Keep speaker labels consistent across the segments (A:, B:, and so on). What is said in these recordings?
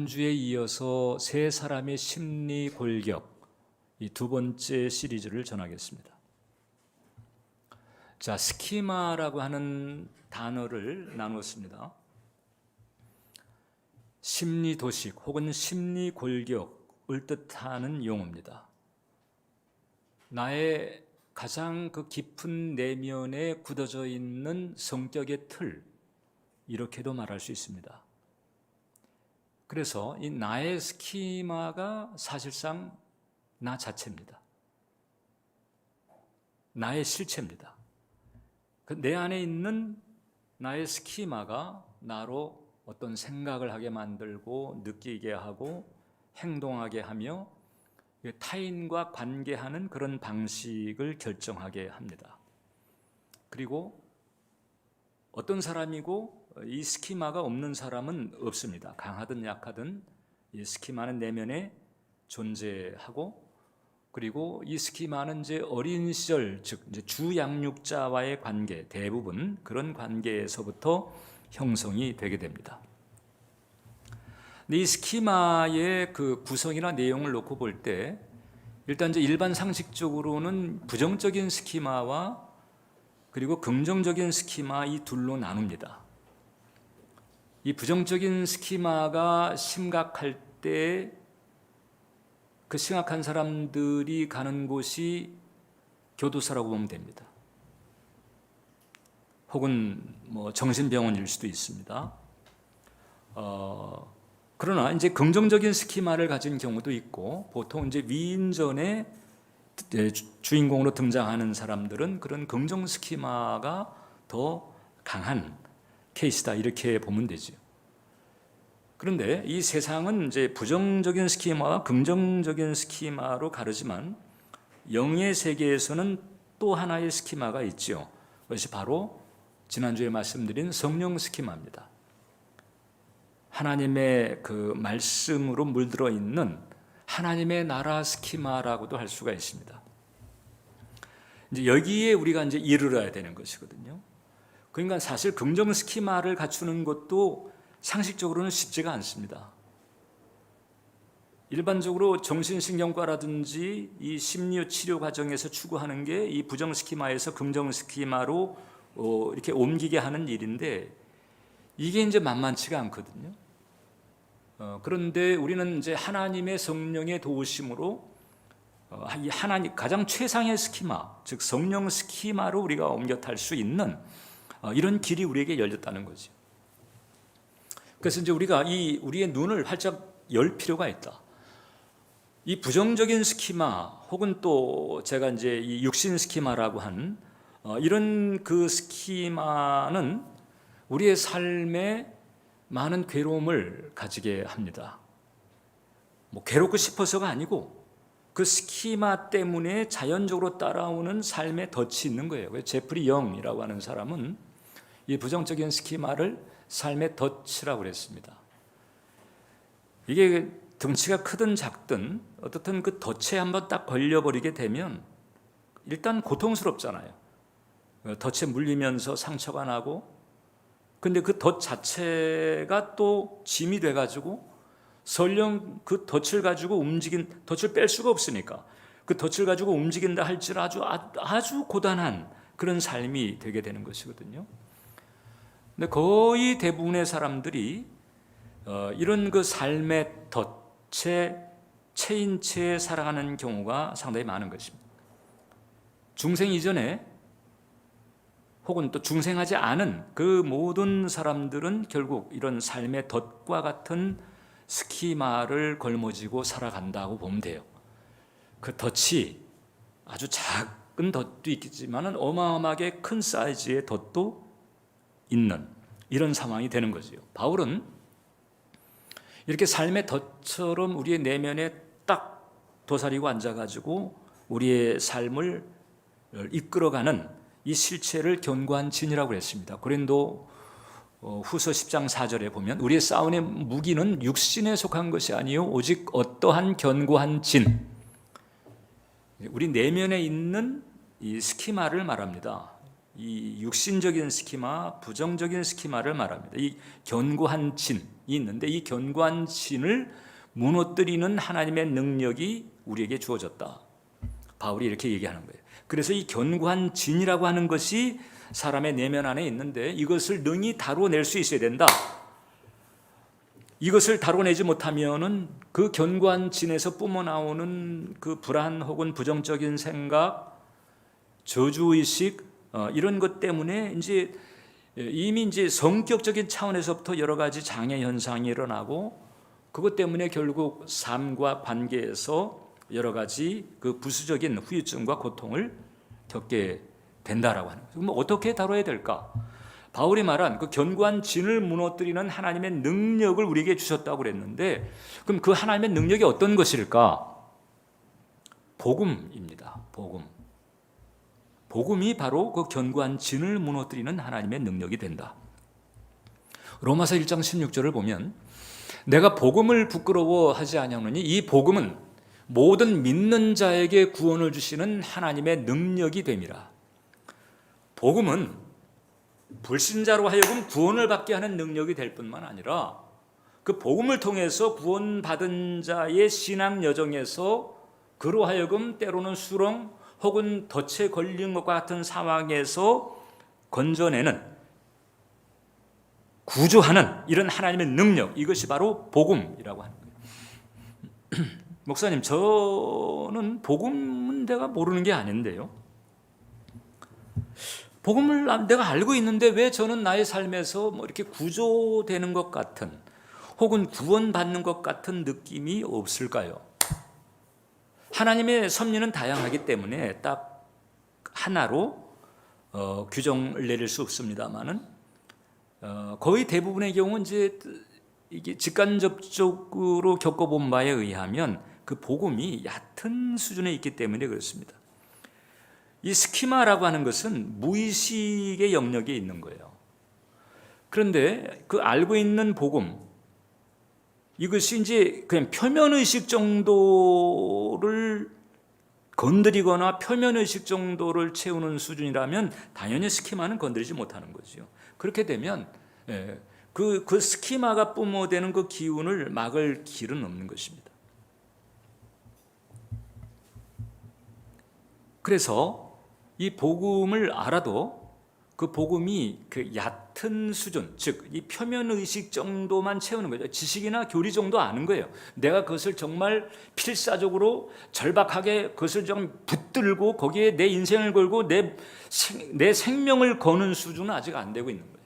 A: 주에 이어서 세 사람의 심리 골격, 이 두 번째 시리즈를 전하겠습니다. 자, 스키마라고 하는 단어를 나누었습니다. 심리 도식 혹은 심리 골격을 뜻하는 용어입니다. 나의 가장 그 깊은 내면에 굳어져 있는 성격의 틀, 이렇게도 말할 수 있습니다. 그래서 이 나의 스키마가 사실상 나 자체입니다. 나의 실체입니다. 내 안에 있는 나의 스키마가 나로 어떤 생각을 하게 만들고 느끼게 하고 행동하게 하며 타인과 관계하는 그런 방식을 결정하게 합니다. 그리고 어떤 사람이고 이 스키마가 없는 사람은 없습니다. 강하든 약하든 이 스키마는 내면에 존재하고, 그리고 이 스키마는 이제 어린 시절, 즉 이제 주양육자와의 관계, 대부분 그런 관계에서부터 형성이 되게 됩니다. 근데 이 스키마의 그 구성이나 내용을 놓고 볼 때 일단 이제 일반 상식적으로는 부정적인 스키마와 그리고 긍정적인 스키마, 이 둘로 나눕니다. 이 부정적인 스키마가 심각할 때 그 심각한 사람들이 가는 곳이 교도소라고 보면 됩니다. 혹은 뭐 정신병원일 수도 있습니다. 그러나 이제 긍정적인 스키마를 가진 경우도 있고, 보통 이제 위인전에 주인공으로 등장하는 사람들은 그런 긍정 스키마가 더 강한 케이스다, 이렇게 보면 되죠. 그런데 이 세상은 이제 부정적인 스키마와 긍정적인 스키마로 가르지만 영의 세계에서는 또 하나의 스키마가 있죠. 그것이 바로 지난주에 말씀드린 성령 스키마입니다. 하나님의 그 말씀으로 물들어 있는 하나님의 나라 스키마라고도 할 수가 있습니다. 이제 여기에 우리가 이제 이르러야 되는 것이거든요. 그러니까 사실 긍정 스키마를 갖추는 것도 상식적으로는 쉽지가 않습니다. 일반적으로 정신신경과라든지 이 심리 치료 과정에서 추구하는 게 이 부정 스키마에서 긍정 스키마로 이렇게 옮기게 하는 일인데, 이게 이제 만만치가 않거든요. 그런데 우리는 이제 하나님의 성령의 도우심으로 이 하나님 가장 최상의 스키마, 즉 성령 스키마로 우리가 옮겨 탈 수 있는 이런 길이 우리에게 열렸다는 거죠. 그래서 이제 우리가 우리의 눈을 활짝 열 필요가 있다. 이 부정적인 스키마 혹은 또 제가 이제 이 육신 스키마라고 한 이런 그 스키마는 우리의 삶에 많은 괴로움을 가지게 합니다. 뭐 괴롭고 싶어서가 아니고 그 스키마 때문에 자연적으로 따라오는 삶의 덫이 있는 거예요. 그래서 제프리 영이라고 하는 사람은 이 부정적인 스키마를 삶의 덫이라고 그랬습니다. 이게 덩치가 크든 작든 어떻든 그 덫에 한번 딱 걸려버리게 되면 일단 고통스럽잖아요. 덫에 물리면서 상처가 나고, 근데 그 덫 자체가 또 짐이 돼가지고 설령 그 덫을 가지고 덫을 뺄 수가 없으니까 그 덫을 가지고 움직인다 할지라도 아주 고단한 그런 삶이 되게 되는 것이거든요. 근데 거의 대부분의 사람들이 이런 그 삶의 덫에 채인 채 살아가는 경우가 상당히 많은 것입니다. 중생 이전에 혹은 또 중생하지 않은 그 모든 사람들은 결국 이런 삶의 덫과 같은 스키마를 걸머쥐고 살아간다고 보면 돼요. 그 덫이 아주 작은 덫도 있겠지만 어마어마하게 큰 사이즈의 덫도 있는 이런 상황이 되는 거죠. 바울은 이렇게 삶의 덫처럼 우리의 내면에 딱 도사리고 앉아가지고 우리의 삶을 이끌어가는 이 실체를 견고한 진이라고 했습니다. 고린도 후서 10장 4절에 보면 우리의 싸움의 무기는 육신에 속한 것이 아니요 오직 어떠한 견고한 진, 우리 내면에 있는 이 스키마를 말합니다. 이 육신적인 스키마, 부정적인 스키마를 말합니다. 이 견고한 진, 있는데 이 견고한 진을 무너뜨리는 하나님의 능력이 우리에게 주어졌다. 바울이 이렇게 얘기하는 거예요. 그래서 이 견고한 진이라고 하는 것이 사람의 내면 안에 있는데 이것을 능히 다뤄낼 수 있어야 된다. 이것을 다뤄내지 못하면은 그 견고한 진에서 뿜어나오는 그 불안 혹은 부정적인 생각, 저주의식 이런 것 때문에 이미 성격적인 차원에서부터 여러 가지 장애 현상이 일어나고 그것 때문에 결국 삶과 관계에서 여러 가지 그 부수적인 후유증과 고통을 겪게 된다라고 하는 거예요. 그럼 어떻게 다뤄야 될까? 바울이 말한 그 견고한 진을 무너뜨리는 하나님의 능력을 우리에게 주셨다고 그랬는데 그럼 그 하나님의 능력이 어떤 것일까? 복음입니다. 복음이 바로 그 견고한 진을 무너뜨리는 하나님의 능력이 된다. 로마서 1장 16절을 보면 내가 복음을 부끄러워하지 아니하노니 이 복음은 모든 믿는 자에게 구원을 주시는 하나님의 능력이 됨이라. 복음은 불신자로 하여금 구원을 받게 하는 능력이 될 뿐만 아니라 그 복음을 통해서 구원받은 자의 신앙 여정에서 그로 하여금 때로는 수렁 혹은 덫에 걸린 것과 같은 상황에서 건져내는 구조하는 이런 하나님의 능력, 이것이 바로 복음이라고 하는 거예요. 목사님, 저는 복음은 내가 모르는 게 아닌데요. 복음을 내가 알고 있는데 왜 저는 나의 삶에서 이렇게 구조되는 것 같은 혹은 구원받는 것 같은 느낌이 없을까요? 하나님의 섭리는 다양하기 때문에 딱 하나로 규정을 내릴 수 없습니다만은 거의 대부분의 경우는 이게 직간접적으로 겪어본 바에 의하면 그 복음이 얕은 수준에 있기 때문에 그렇습니다. 이 스키마라고 하는 것은 무의식의 영역에 있는 거예요. 그런데 그 알고 있는 복음, 이것이 그냥 표면의식 정도를 건드리거나 표면의식 정도를 채우는 수준이라면 당연히 스키마는 건드리지 못하는 거죠. 그렇게 되면 그 스키마가 뿜어대는 그 기운을 막을 길은 없는 것입니다. 그래서 이 복음을 알아도 그 복음이 그 얕은 수준, 즉 이 표면의식 정도만 채우는 거죠. 지식이나 교리 정도 아는 거예요. 내가 그것을 정말 필사적으로 절박하게 그것을 좀 붙들고 거기에 내 인생을 걸고 내 생명을 거는 수준은 아직 안 되고 있는 거예요.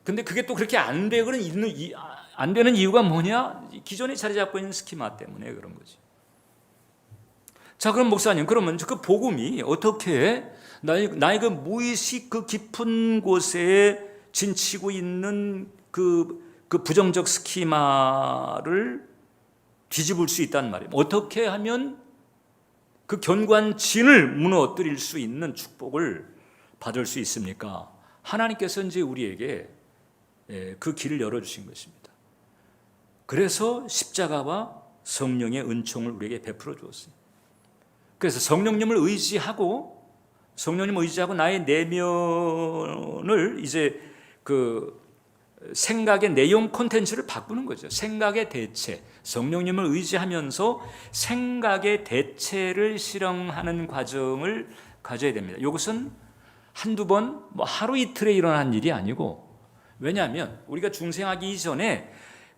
A: 근데 그게 또 그렇게 안 되는 이유가 뭐냐? 기존에 자리 잡고 있는 스키마 때문에 그런 거지. 자, 그럼 목사님, 그러면 그 복음이 어떻게 나의 그 무의식 그 깊은 곳에 진치고 있는 그 부정적 스키마를 뒤집을 수 있단 말이에요. 어떻게 하면 그 견고한 진을 무너뜨릴 수 있는 축복을 받을 수 있습니까? 하나님께서 이제 우리에게 그 길을 열어주신 것입니다. 그래서 십자가와 성령의 은총을 우리에게 베풀어 주었습니다. 그래서 성령님을 의지하고 나의 내면을 이제 그 생각의 내용 콘텐츠를 바꾸는 거죠. 생각의 대체, 성령님을 의지하면서 생각의 대체를 실행하는 과정을 가져야 됩니다. 이것은 한두 번, 하루 이틀에 일어난 일이 아니고, 왜냐하면 우리가 중생하기 이전에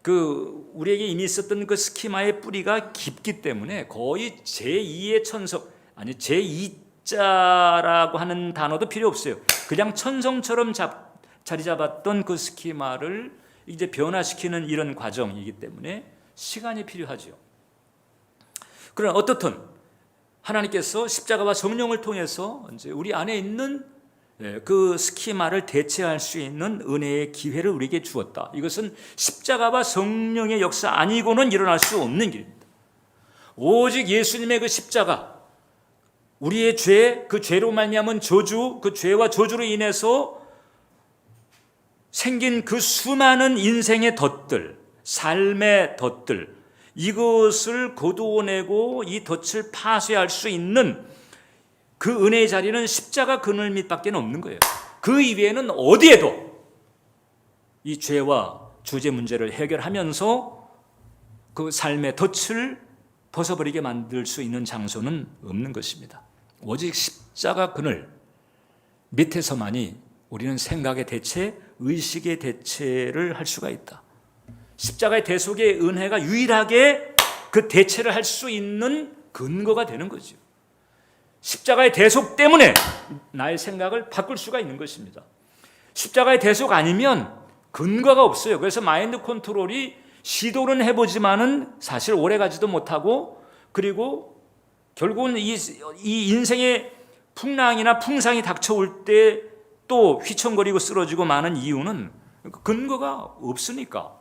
A: 우리에게 이미 있었던 그 스키마의 뿌리가 깊기 때문에 거의 제2의 천성, 아니 제2자라고 하는 단어도 필요 없어요. 그냥 천성처럼 자리 잡았던 그 스키마를 이제 변화시키는 이런 과정이기 때문에 시간이 필요하죠. 그러나 어떻든 하나님께서 십자가와 성령을 통해서 이제 우리 안에 있는 그 스키마를 대체할 수 있는 은혜의 기회를 우리에게 주었다. 이것은 십자가와 성령의 역사 아니고는 일어날 수 없는 길입니다. 오직 예수님의 그 십자가, 우리의 죄, 그 죄로 말미암은 저주, 그 죄와 저주로 인해서 생긴 그 수많은 인생의 덫들, 삶의 덫들, 이것을 거두어내고 이 덫을 파쇄할 수 있는 그 은혜의 자리는 십자가 그늘 밑밖에 없는 거예요. 그 이외에는 어디에도 이 죄와 주제 문제를 해결하면서 그 삶의 덫을 벗어버리게 만들 수 있는 장소는 없는 것입니다. 오직 십자가 그늘 밑에서만이 우리는 생각의 대체, 의식의 대체를 할 수가 있다. 십자가의 대속의 은혜가 유일하게 그 대체를 할 수 있는 근거가 되는 거죠. 십자가의 대속 때문에 나의 생각을 바꿀 수가 있는 것입니다. 십자가의 대속 아니면 근거가 없어요. 그래서 마인드 컨트롤이 시도는 해보지만은 사실 오래가지도 못하고, 그리고 결국은 이 인생의 풍랑이나 풍상이 닥쳐올 때 또 휘청거리고 쓰러지고 마는 이유는 근거가 없으니까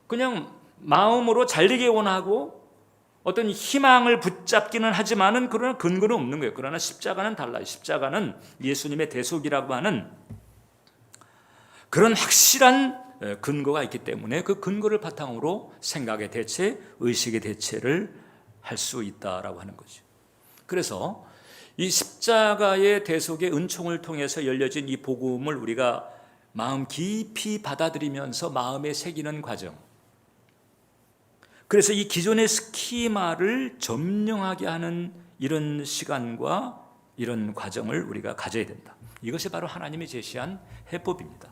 A: 그냥 마음으로 잘되게 원하고 어떤 희망을 붙잡기는 하지만은 그러나 근거는 없는 거예요. 그러나 십자가는 달라요. 십자가는 예수님의 대속이라고 하는 그런 확실한 근거가 있기 때문에 그 근거를 바탕으로 생각의 대체, 의식의 대체를 할 수 있다라고 하는 거죠. 그래서 이 십자가의 대속의 은총을 통해서 열려진 이 복음을 우리가 마음 깊이 받아들이면서 마음에 새기는 과정, 그래서 이 기존의 스키마를 점령하게 하는 이런 시간과 이런 과정을 우리가 가져야 된다. 이것이 바로 하나님이 제시한 해법입니다.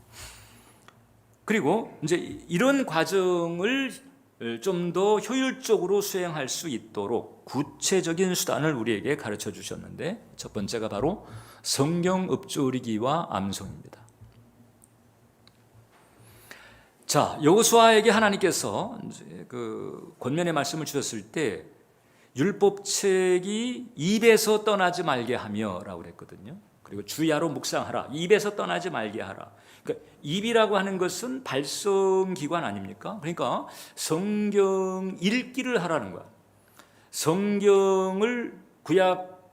A: 그리고 이제 이런 과정을 좀 더 효율적으로 수행할 수 있도록 구체적인 수단을 우리에게 가르쳐 주셨는데, 첫 번째가 바로 성경 읊조리기와 암송입니다. 자, 여호수아에게 하나님께서 그 권면의 말씀을 주셨을 때 율법책이 입에서 떠나지 말게 하며라고 그랬거든요. 그리고 주야로 묵상하라. 입에서 떠나지 말게 하라. 그러니까 입이라고 하는 것은 발성기관 아닙니까? 그러니까 성경 읽기를 하라는 거야. 성경을 구약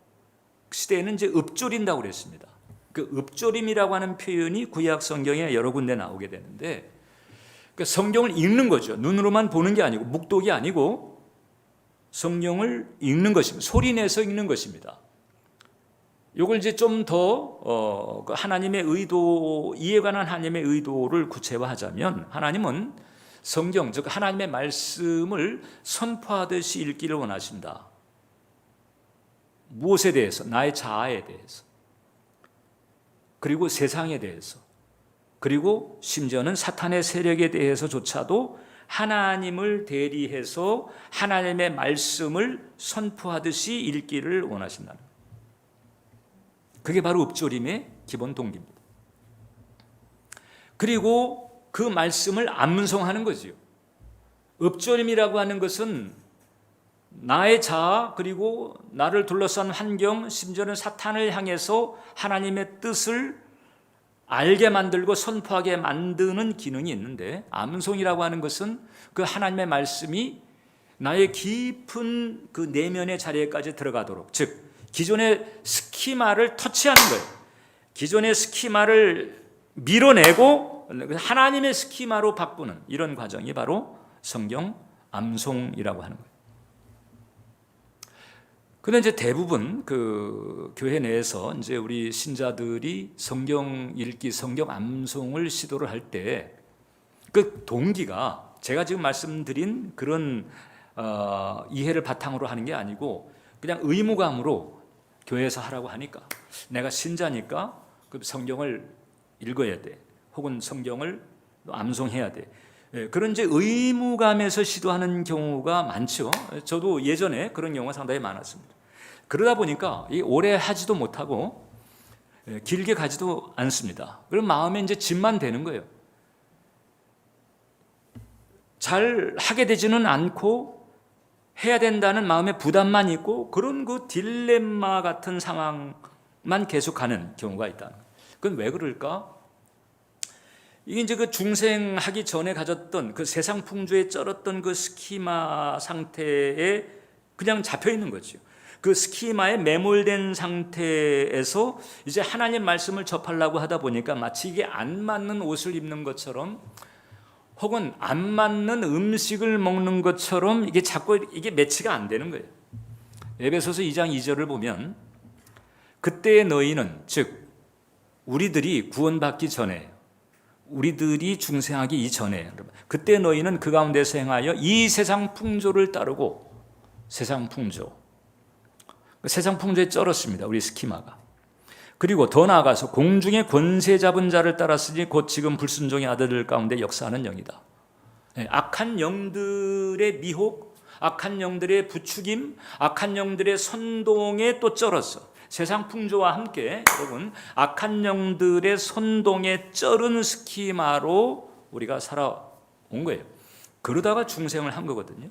A: 시대에는 이제 읊조린다고 그랬습니다. 그 읊조림이라고 하는 표현이 구약 성경에 여러 군데 나오게 되는데, 그러니까 성경을 읽는 거죠. 눈으로만 보는 게 아니고, 묵독이 아니고 성경을 읽는 것입니다. 소리내서 읽는 것입니다. 이걸 이제 좀 더 하나님의 의도, 이에 관한 하나님의 의도를 구체화하자면, 하나님은 성경, 즉 하나님의 말씀을 선포하듯이 읽기를 원하신다. 무엇에 대해서? 나의 자아에 대해서, 그리고 세상에 대해서, 그리고 심지어는 사탄의 세력에 대해서조차도 하나님을 대리해서 하나님의 말씀을 선포하듯이 읽기를 원하신다는 거예요. 그게 바로 읊조림의 기본 동기입니다. 그리고 그 말씀을 암송하는 거지요. 읊조림이라고 하는 것은 나의 자아, 그리고 나를 둘러싼 환경, 심지어는 사탄을 향해서 하나님의 뜻을 알게 만들고 선포하게 만드는 기능이 있는데, 암송이라고 하는 것은 그 하나님의 말씀이 나의 깊은 그 내면의 자리에까지 들어가도록, 즉 기존의 스키마를 터치하는 거예요. 기존의 스키마를 밀어내고 하나님의 스키마로 바꾸는 이런 과정이 바로 성경 암송이라고 하는 거예요. 근데 이제 대부분 그 교회 내에서 이제 우리 신자들이 성경 읽기, 성경 암송을 시도를 할 때 그 동기가 제가 지금 말씀드린 그런 이해를 바탕으로 하는 게 아니고, 그냥 의무감으로 교회에서 하라고 하니까, 내가 신자니까 그 성경을 읽어야 돼, 혹은 성경을 암송해야 돼, 그런 이제 의무감에서 시도하는 경우가 많죠. 저도 예전에 그런 경우가 상당히 많았습니다. 그러다 보니까 오래 하지도 못하고 길게 가지도 않습니다. 그럼 마음에 이제 짐만 되는 거예요. 잘 하게 되지는 않고 해야 된다는 마음의 부담만 있고, 그런 그 딜레마 같은 상황만 계속하는 경우가 있다. 그건 왜 그럴까? 이게 이제 그 중생하기 전에 가졌던 그 세상 풍조에 쩔었던 그 스키마 상태에 그냥 잡혀 있는 거죠. 그 스키마에 매몰된 상태에서 이제 하나님 말씀을 접하려고 하다 보니까 마치 이게 안 맞는 옷을 입는 것처럼, 혹은 안 맞는 음식을 먹는 것처럼 이게 자꾸 이게 매치가 안 되는 거예요. 에베소서 2장 2절을 보면, 그때의 너희는, 즉 우리들이 구원받기 전에, 우리들이 중생하기 이전에 그때 너희는 그 가운데서 행하여 이 세상 풍조를 따르고 세상 풍조에 쩔었습니다. 우리 스키마가. 그리고 더 나아가서 공중의 권세 잡은 자를 따랐으니 곧 지금 불순종의 아들들 가운데 역사하는 영이다. 악한 영들의 미혹, 악한 영들의 부추김, 악한 영들의 선동에 또 쩔었어. 세상 풍조와 함께 여러분 악한 영들의 선동에 쩔은 스키마로 우리가 살아온 거예요. 그러다가 중생을 한 거거든요.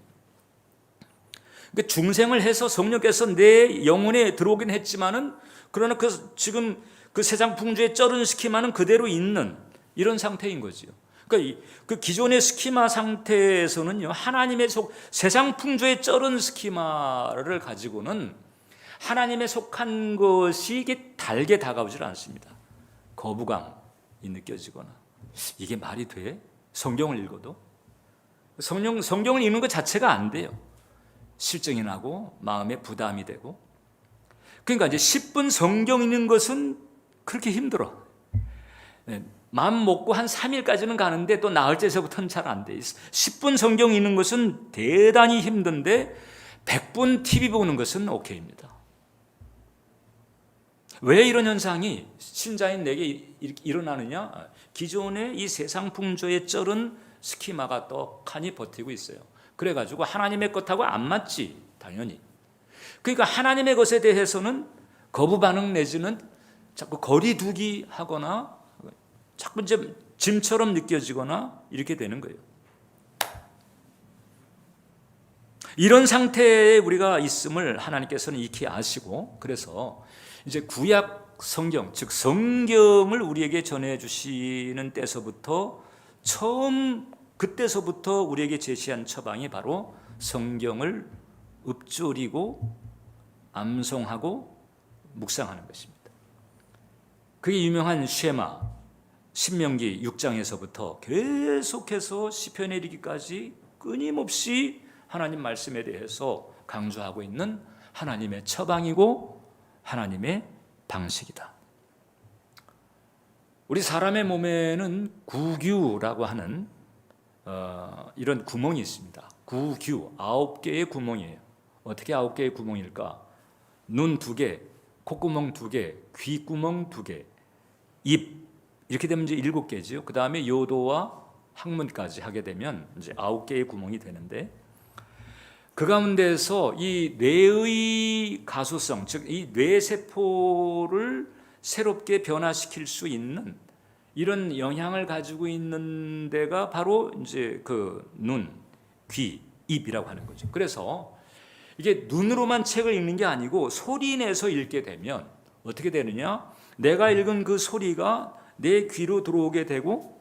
A: 그러니까 중생을 해서 성령께서 내 영혼에 들어오긴 했지만은 그러나 지금 그 세상 풍조에 쩔은 스키마는 그대로 있는 이런 상태인 거지요. 그러니까 그 기존의 스키마 상태에서는요, 하나님의 세상 풍조에 쩔은 스키마를 가지고는 하나님에 속한 것이 이게 달게 다가오질 않습니다. 거부감이 느껴지거나 이게 말이 돼? 성경을 읽어도 성경을 읽는 것 자체가 안 돼요. 실증이 나고 마음에 부담이 되고. 그러니까 이제 10분 성경 읽는 것은 그렇게 힘들어. 마음 먹고 한 3일까지는 가는데 또 나흘째서부터는 잘 안 돼. 10분 성경 읽는 것은 대단히 힘든데 100분 TV 보는 것은 오케이입니다. 왜 이런 현상이 신자인 내게 일어나느냐? 기존의 이 세상 풍조에 쩔은 스키마가 떡하니 버티고 있어요. 그래가지고 하나님의 것하고 안 맞지, 당연히. 그러니까 하나님의 것에 대해서는 거부 반응 내지는 자꾸 거리두기 하거나 자꾸 이제 짐처럼 느껴지거나 이렇게 되는 거예요. 이런 상태에 우리가 있음을 하나님께서는 익히 아시고, 그래서 이제 구약 성경, 즉 성경을 우리에게 전해 주시는 때서부터 그때서부터 우리에게 제시한 처방이 바로 성경을 읊조리고 암송하고 묵상하는 것입니다. 그게 유명한 쉐마, 신명기 6장에서부터 계속해서 시편에 이르기까지 끊임없이 하나님 말씀에 대해서 강조하고 있는 하나님의 처방이고 하나님의 방식이다. 우리 사람의 몸에는 구규라고 하는 이런 구멍이 있습니다. 구규, 9개의 구멍이에요. 어떻게 9개의 구멍일까? 눈 2개, 콧구멍 2개, 귀구멍 2개, 입 이렇게 되면 이제 7개지요. 그 다음에 요도와 항문까지 하게 되면 이제 9개의 구멍이 되는데, 그 가운데서 이 뇌의 가소성, 즉 이 뇌세포를 새롭게 변화시킬 수 있는 이런 영향을 가지고 있는 데가 바로 이제 그 눈, 귀, 입이라고 하는 거죠. 그래서 이게 눈으로만 책을 읽는 게 아니고 소리 내서 읽게 되면 어떻게 되느냐? 내가 읽은 그 소리가 내 귀로 들어오게 되고,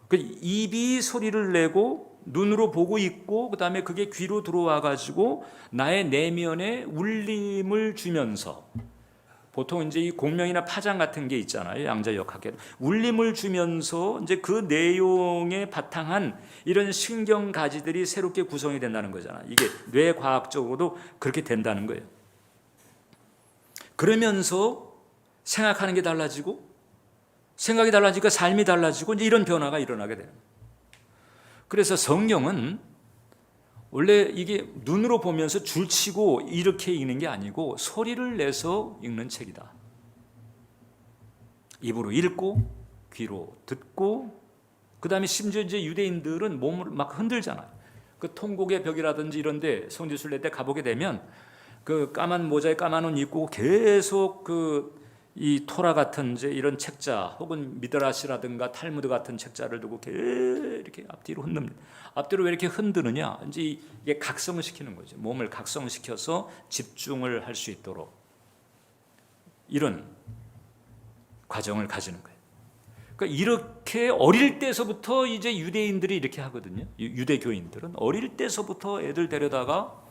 A: 그 입이 소리를 내고 눈으로 보고 있고, 그 다음에 그게 귀로 들어와 가지고 나의 내면에 울림을 주면서, 보통 이제 이 공명이나 파장 같은 게 있잖아요. 양자역학에 울림을 주면서 이제 그 내용에 바탕한 이런 신경 가지들이 새롭게 구성이 된다는 거잖아. 이게 뇌과학적으로도 그렇게 된다는 거예요. 그러면서 생각하는 게 달라지고, 생각이 달라지니까 삶이 달라지고, 이제 이런 변화가 일어나게 되는 거예요. 그래서 성경은 원래 이게 눈으로 보면서 줄치고 이렇게 읽는 게 아니고 소리를 내서 읽는 책이다. 입으로 읽고 귀로 듣고, 그 다음에 심지어 이제 유대인들은 몸을 막 흔들잖아요. 그 통곡의 벽이라든지 이런 데 성지순례 때 가보게 되면 그 까만 모자에 까만 옷 입고 계속 이 토라 같은 이제 이런 책자 혹은 미드라시라든가 탈무드 같은 책자를 두고 이렇게 앞뒤로 흔듭니다. 앞뒤로 왜 이렇게 흔드느냐? 이제 이게 각성시키는 거죠. 몸을 각성시켜서 집중을 할 수 있도록 이런 과정을 가지는 거예요. 그러니까 이렇게 어릴 때서부터 이제 유대인들이 이렇게 하거든요. 유대교인들은 어릴 때서부터 애들 데려다가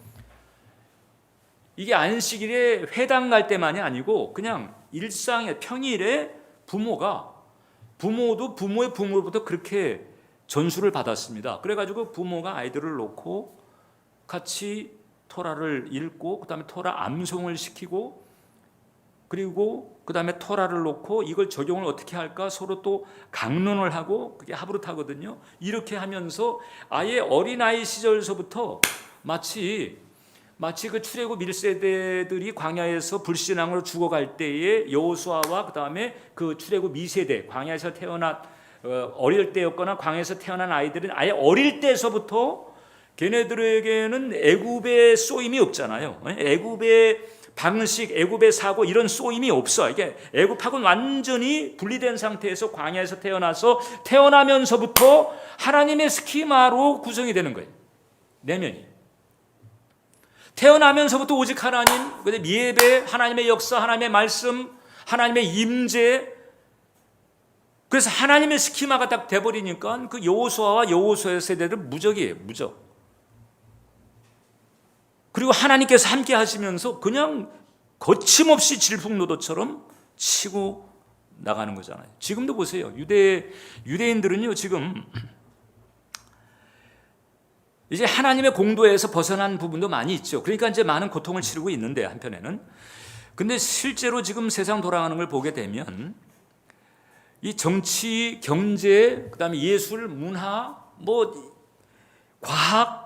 A: 이게 안식일에 회당 갈 때만이 아니고 그냥 일상의 평일에 부모도 부모의 부모로부터 그렇게 전수를 받았습니다. 그래가지고 부모가 아이들을 놓고 같이 토라를 읽고, 그 다음에 토라 암송을 시키고, 그리고 그 다음에 토라를 놓고 이걸 적용을 어떻게 할까 서로 또 강론을 하고 그게 하브루타거든요. 이렇게 하면서 아예 어린아이 시절서부터 마치 그 출애굽 1세대들이 광야에서 불신앙으로 죽어갈 때에 여호수아와 그 다음에 그 출애굽 2세대 광야에서 태어난 어릴 때였거나 광야에서 태어난 아이들은 아예 어릴 때서부터 걔네들에게는 애굽의 쏘임이 없잖아요. 애굽의 방식, 애굽의 사고 이런 쏘임이 없어. 이게 애굽하고는 완전히 분리된 상태에서 광야에서 태어나서 태어나면서부터 하나님의 스키마로 구성이 되는 거예요. 내면이. 태어나면서부터 오직 하나님, 예배, 하나님의 역사, 하나님의 말씀, 하나님의 임재. 그래서 하나님의 스키마가 딱 돼버리니까 그 여호수아와 여호수아의 세대들은 무적이에요. 무적. 그리고 하나님께서 함께 하시면서 그냥 거침없이 질풍노도처럼 치고 나가는 거잖아요. 지금도 보세요. 유대인들은요, 지금 이제 하나님의 공도에서 벗어난 부분도 많이 있죠. 그러니까 이제 많은 고통을 치르고 있는데, 한편에는. 근데 실제로 지금 세상 돌아가는 걸 보게 되면 이 정치, 경제, 그다음에 예술, 문화, 과학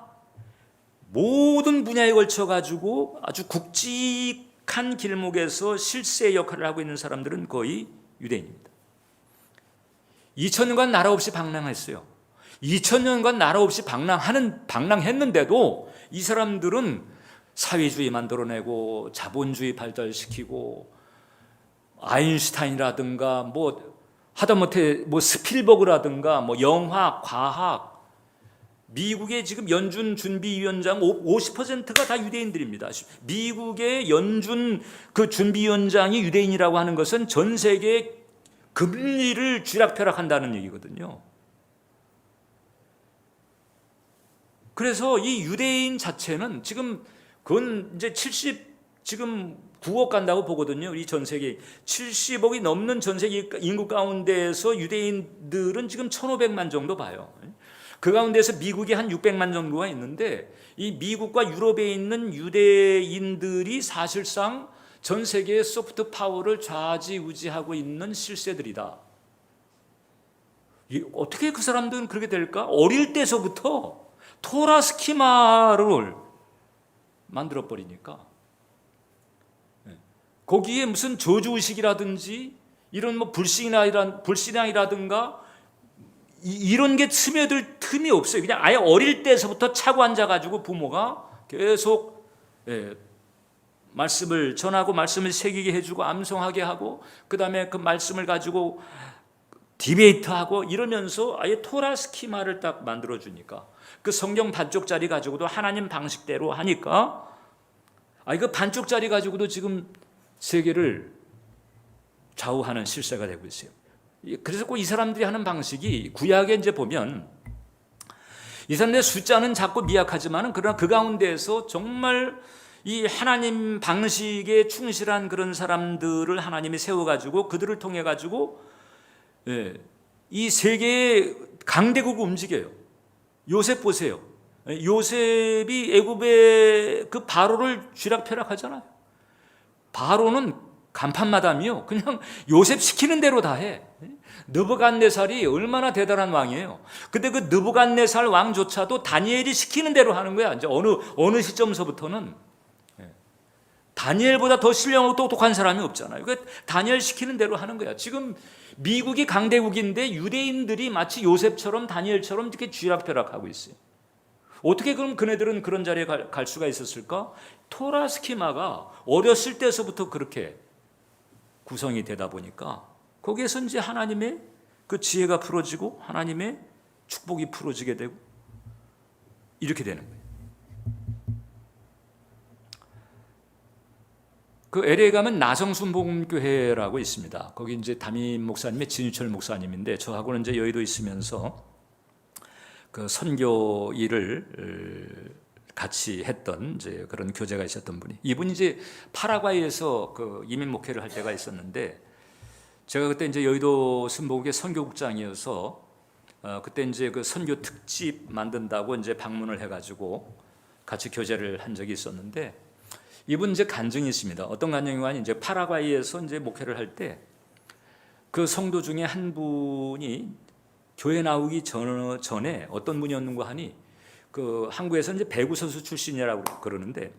A: 모든 분야에 걸쳐 가지고 아주 굵직한 길목에서 실세 역할을 하고 있는 사람들은 거의 유대인입니다. 2000년간 나라 없이 방랑했어요. 2000년간 나라 없이 방랑했는데도 이 사람들은 사회주의 만들어내고 자본주의 발달시키고 아인슈타인이라든가 하다못해 스필버그라든가 영화, 과학, 미국의 지금 연준 준비위원장 50%가 다 유대인들입니다. 미국의 연준 그 준비위원장이 유대인이라고 하는 것은 전 세계 금리를 쥐락펴락한다는 얘기거든요. 그래서 이 유대인 자체는 지금 그건 이제 9억 간다고 보거든요. 이 전 세계 70억이 넘는 전 세계 인구 가운데에서 유대인들은 지금 1,500만 정도 봐요. 그 가운데서 미국이 한 600만 정도가 있는데 이 미국과 유럽에 있는 유대인들이 사실상 전 세계의 소프트 파워를 좌지우지하고 있는 실세들이다. 어떻게 그 사람들은 그렇게 될까? 어릴 때서부터 토라 스키마를 만들어 버리니까 거기에 무슨 저주의식이라든지 이런 불신앙이라든가 이런 게 스며들 틈이 없어요. 그냥 아예 어릴 때서부터 차고 앉아가지고 부모가 계속 말씀을 전하고 말씀을 새기게 해주고 암송하게 하고 그 다음에 그 말씀을 가지고 디베이트하고 이러면서 아예 토라 스키마를 딱 만들어주니까 그 성경 반쪽짜리 가지고도 하나님 방식대로 하니까 그 반쪽짜리 가지고도 지금 세계를 좌우하는 실세가 되고 있어요. 그래서 꼭 이 사람들이 하는 방식이 구약에 이제 보면 이 사람들의 숫자는 작고 미약하지만 그러나 그 가운데에서 정말 이 하나님 방식에 충실한 그런 사람들을 하나님이 세워가지고 그들을 통해 가지고 이 세계의 강대국을 움직여요. 요셉 보세요. 요셉이 애굽의 그 바로를 쥐락펴락하잖아요. 바로는 간판마담이요. 그냥 요셉 시키는 대로 다 해. 느부갓네살이 얼마나 대단한 왕이에요. 근데 그 느부갓네살 왕조차도 다니엘이 시키는 대로 하는 거야. 이제 어느 시점서부터는 다니엘보다 더 신령하고 똑똑한 사람이 없잖아요. 그러니까 다니엘 시키는 대로 하는 거야. 지금 미국이 강대국인데 유대인들이 마치 요셉처럼 다니엘처럼 이렇게 쥐락펴락하고 있어요. 어떻게 그럼 그네들은 그런 자리에 갈 수가 있었을까? 토라 스키마가 어렸을 때서부터 그렇게 구성이 되다 보니까 거기에서 이제 하나님의 그 지혜가 풀어지고 하나님의 축복이 풀어지게 되고 이렇게 되는 거예요. 그 LA 가면 나성순복음교회라고 있습니다. 거기 이제 담임 목사님의 진유철 목사님인데 저하고는 이제 여의도 있으면서 그 선교 일을 같이 했던 이제 그런 교제가 있었던 분이 이분이 이제 파라과이에서 그 이민 목회를 할 때가 있었는데 제가 그때 이제 여의도 순복음교회 선교국장이어서 그때 이제 그 선교 특집 만든다고 이제 방문을 해가지고 같이 교제를 한 적이 있었는데 이분 이제 간증이 있습니다. 어떤 간증이냐면 이제 파라과이에서 이제 목회를 할 때 그 성도 중에 한 분이 교회 나오기 전에 어떤 분이었는가 하니 그 한국에서 이제 배구 선수 출신이라고 그러는데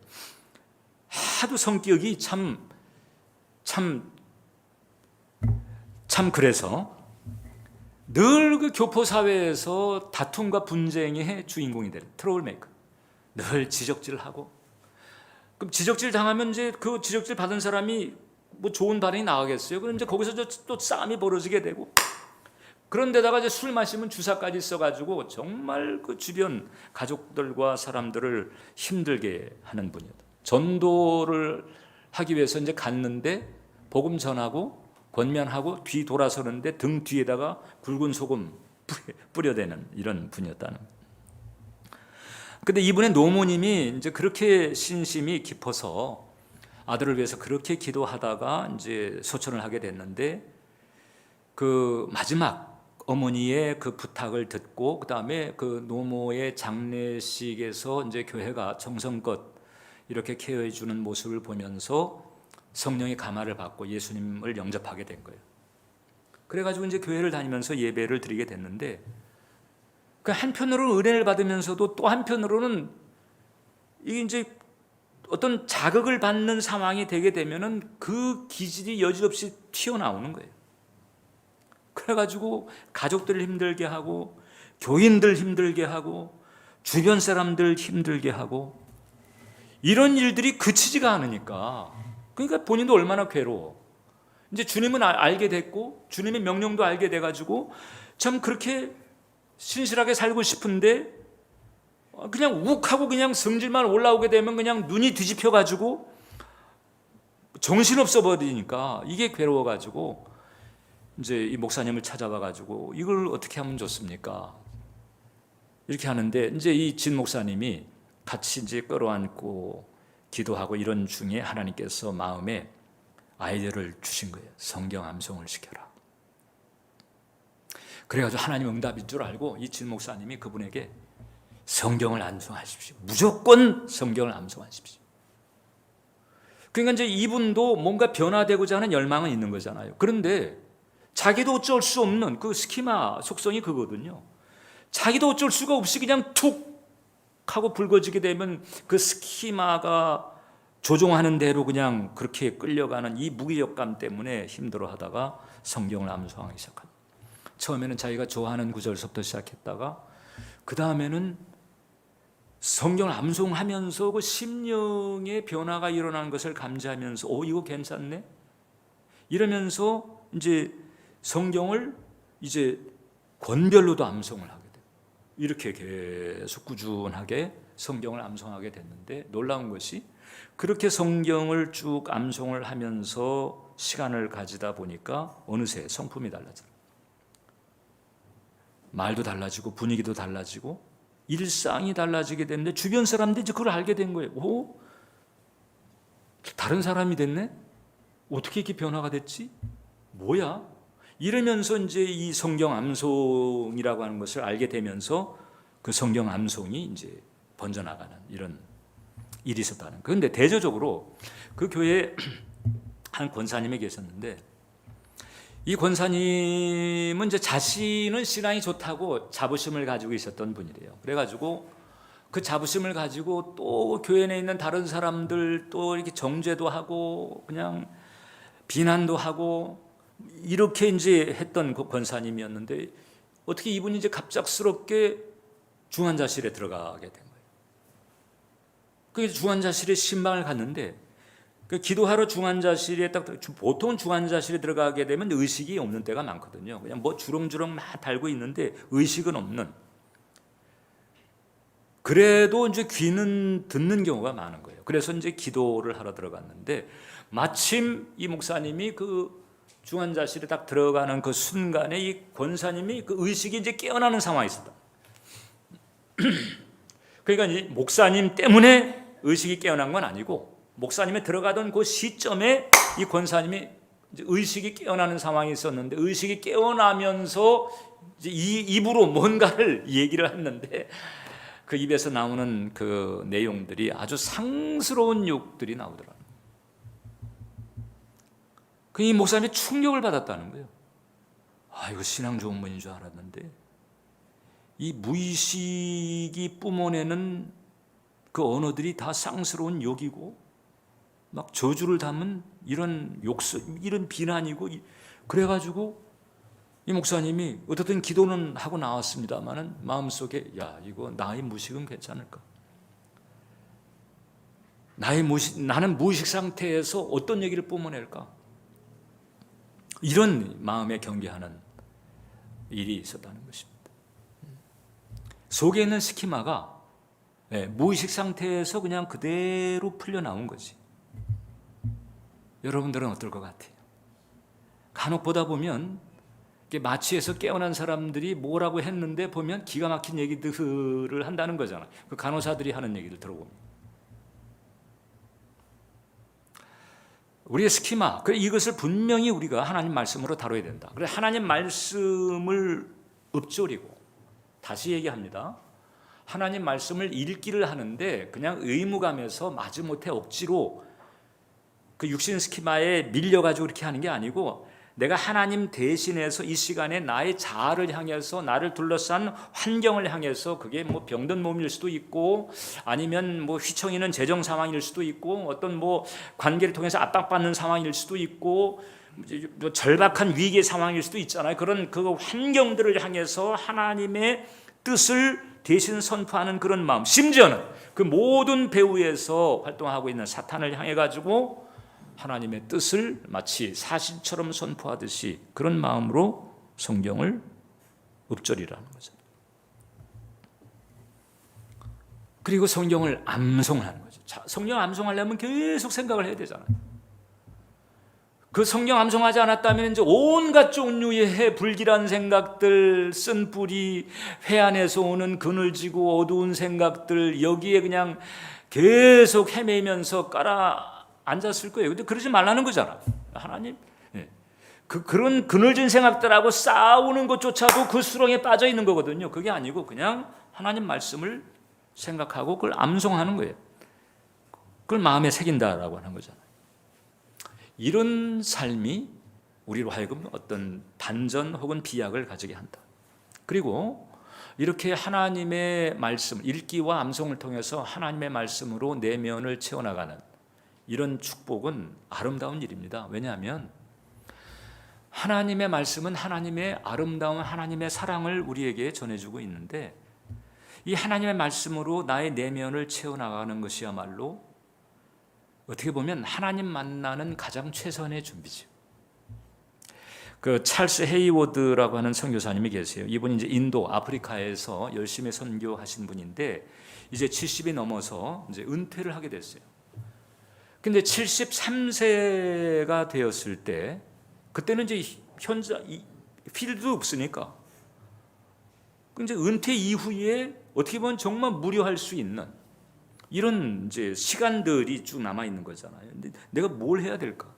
A: 하도 성격이 참 그래서 늘 그 교포 사회에서 다툼과 분쟁의 주인공이 되는 트러블 메이커. 늘 지적질하고. 그럼 지적질 당하면 이제 그 지적질 받은 사람이 뭐 좋은 반응이 나가겠어요? 그럼 이제 거기서 또 싸움이 벌어지게 되고. 그런데다가 이제 술 마시면 주사까지 있어가지고 정말 그 주변 가족들과 사람들을 힘들게 하는 분이었다. 전도를 하기 위해서 이제 갔는데 복음 전하고 권면하고 뒤 돌아서는데 등 뒤에다가 굵은 소금 뿌려대는 이런 분이었다는. 근데 이분의 노모님이 이제 그렇게 신심이 깊어서 아들을 위해서 그렇게 기도하다가 이제 소천을 하게 됐는데 그 마지막 어머니의 그 부탁을 듣고 그 다음에 그 노모의 장례식에서 이제 교회가 정성껏 이렇게 케어해 주는 모습을 보면서 성령의 감화를 받고 예수님을 영접하게 된 거예요. 그래가지고 이제 교회를 다니면서 예배를 드리게 됐는데 그 한편으로는 은혜를 받으면서도 또 한편으로는 이게 이제 어떤 자극을 받는 상황이 되게 되면은 그 기질이 여지없이 튀어나오는 거예요. 그래가지고 가족들을 힘들게 하고 교인들 힘들게 하고 주변 사람들 힘들게 하고 이런 일들이 그치지가 않으니까 그러니까 본인도 얼마나 괴로워. 이제 주님은 알게 됐고 주님의 명령도 알게 돼가지고 참 그렇게 신실하게 살고 싶은데 그냥 욱하고 그냥 성질만 올라오게 되면 그냥 눈이 뒤집혀가지고 정신없어 버리니까 이게 괴로워가지고 이제 이 목사님을 찾아가가지고 이걸 어떻게 하면 좋습니까? 이렇게 하는데 이제 이 진 목사님이 같이 이제 끌어안고 기도하고 이런 중에 하나님께서 마음에 아이디어를 주신 거예요. 성경 암송을 시켜라. 그래가지고 하나님 응답인 줄 알고 이 진 목사님이 그분에게 성경을 암송하십시오. 무조건 성경을 암송하십시오. 그러니까 이제 이분도 뭔가 변화되고자 하는 열망은 있는 거잖아요. 그런데 자기도 어쩔 수 없는 그 스키마 속성이 그거거든요. 자기도 어쩔 수가 없이 그냥 툭 하고 붉어지게 되면 그 스키마가 조종하는 대로 그냥 그렇게 끌려가는 이 무기력감 때문에 힘들어하다가 성경을 암송하기 시작합니다. 처음에는 자기가 좋아하는 구절서부터 시작했다가 그 다음에는 성경을 암송하면서 그 심령의 변화가 일어나는 것을 감지하면서 이거 괜찮네? 이러면서 이제 성경을 이제 권별로도 암송을 하게 돼요. 이렇게 계속 꾸준하게 성경을 암송하게 됐는데 놀라운 것이 그렇게 성경을 쭉 암송을 하면서 시간을 가지다 보니까 어느새 성품이 달라져요. 말도 달라지고 분위기도 달라지고 일상이 달라지게 됐는데 주변 사람들이 그걸 알게 된 거예요. 다른 사람이 됐네? 어떻게 이렇게 변화가 됐지? 뭐야? 이러면서 이제 이 성경 암송이라고 하는 것을 알게 되면서 그 성경 암송이 이제 번져나가는 이런 일이 있었다는 거예요. 그런데 대조적으로 그 교회에 한 권사님이 계셨는데 이 권사님은 이제 자신은 신앙이 좋다고 자부심을 가지고 있었던 분이래요. 그래가지고 그 자부심을 가지고 또 교회 내에 있는 다른 사람들 또 이렇게 정죄도 하고 그냥 비난도 하고 이렇게 이제 했던 그 권사님이었는데 어떻게 이분이 이제 갑작스럽게 중환자실에 들어가게 된 거예요. 그 중환자실에 신방을 갔는데 그 기도하러 중환자실에 보통 중환자실에 들어가게 되면 의식이 없는 때가 많거든요. 그냥 뭐 주렁주렁 막 달고 있는데 의식은 없는. 그래도 이제 귀는 듣는 경우가 많은 거예요. 그래서 이제 기도를 하러 들어갔는데 마침 이 목사님이 그 중환자실에 딱 들어가는 그 순간에 이 권사님이 그 의식이 이제 깨어나는 상황이 있었다. 그러니까 이 목사님 때문에 의식이 깨어난 건 아니고 목사님이 들어가던 그 시점에 이 권사님이 이제 의식이 깨어나는 상황이 있었는데 의식이 깨어나면서 이제 입으로 뭔가를 얘기를 했는데 그 입에서 나오는 그 내용들이 아주 상스러운 욕들이 나오더라고요. 그 이 목사님이 충격을 받았다는 거예요. 이거 신앙 좋은 분인 줄 알았는데 이 무의식이 뿜어내는 그 언어들이 다 쌍스러운 욕이고 막 저주를 담은 이런 이런 비난이고, 그래가지고 이 목사님이 어떻든 기도는 하고 나왔습니다만은 마음속에 이거 나의 무식은 괜찮을까? 나는 무의식 상태에서 어떤 얘기를 뿜어낼까? 이런 마음에 경계하는 일이 있었다는 것입니다. 속에 있는 스키마가 무의식 상태에서 그냥 그대로 풀려나온 거지. 여러분들은 어떨 것 같아요? 간혹 보다 보면 마취에서 깨어난 사람들이 뭐라고 했는데 보면 기가 막힌 얘기들을 한다는 거잖아요. 그 간호사들이 하는 얘기를 들어보면. 우리의 스키마, 이것을 분명히 우리가 하나님 말씀으로 다뤄야 된다. 그래서 하나님 말씀을 읊조리고, 다시 얘기합니다. 하나님 말씀을 읽기를 하는데 그냥 의무감에서 마지못해 억지로 그 육신 스키마에 밀려가지고 그렇게 하는 게 아니고, 내가 하나님 대신해서 이 시간에 나의 자아를 향해서, 나를 둘러싼 환경을 향해서, 그게 뭐 병든 몸일 수도 있고 아니면 뭐 휘청이는 재정 상황일 수도 있고 어떤 뭐 관계를 통해서 압박받는 상황일 수도 있고 절박한 위기의 상황일 수도 있잖아요. 그런 그 환경들을 향해서 하나님의 뜻을 대신 선포하는 그런 마음, 심지어는 그 모든 배후에서 활동하고 있는 사탄을 향해 가지고 하나님의 뜻을 마치 사실처럼 선포하듯이 그런 마음으로 성경을 읊조리라는 거죠. 그리고 성경을 암송하는 거죠. 성경 암송하려면 계속 생각을 해야 되잖아요. 그 성경 암송하지 않았다면 이제 온갖 종류의 불길한 생각들, 쓴뿌리, 회한에서 오는 그늘지고 어두운 생각들, 여기에 그냥 계속 헤매면서 앉았을 거예요. 근데 그러지 말라는 거잖아. 하나님, 그런 그늘진 생각들하고 싸우는 것조차도 그 수렁에 빠져 있는 거거든요. 그게 아니고 그냥 하나님 말씀을 생각하고 그걸 암송하는 거예요. 그걸 마음에 새긴다라고 하는 거잖아요. 이런 삶이 우리로 하여금 어떤 반전 혹은 비약을 가지게 한다. 그리고 이렇게 하나님의 말씀, 읽기와 암송을 통해서 하나님의 말씀으로 내면을 채워나가는 이런 축복은 아름다운 일입니다. 왜냐하면 하나님의 말씀은 하나님의 아름다운 하나님의 사랑을 우리에게 전해주고 있는데, 이 하나님의 말씀으로 나의 내면을 채워나가는 것이야말로 어떻게 보면 하나님 만나는 가장 최선의 준비죠. 그 찰스 헤이워드라고 하는 선교사님이 계세요. 이분이 이제 인도, 아프리카에서 열심히 선교하신 분인데 이제 70이 넘어서 이제 은퇴를 하게 됐어요. 근데 73세가 되었을 때, 그때는 이제 현장 필드도 없으니까 이제 은퇴 이후에 어떻게 보면 정말 무료할 수 있는 이런 이제 시간들이 쭉 남아 있는 거잖아요. 근데 내가 뭘 해야 될까?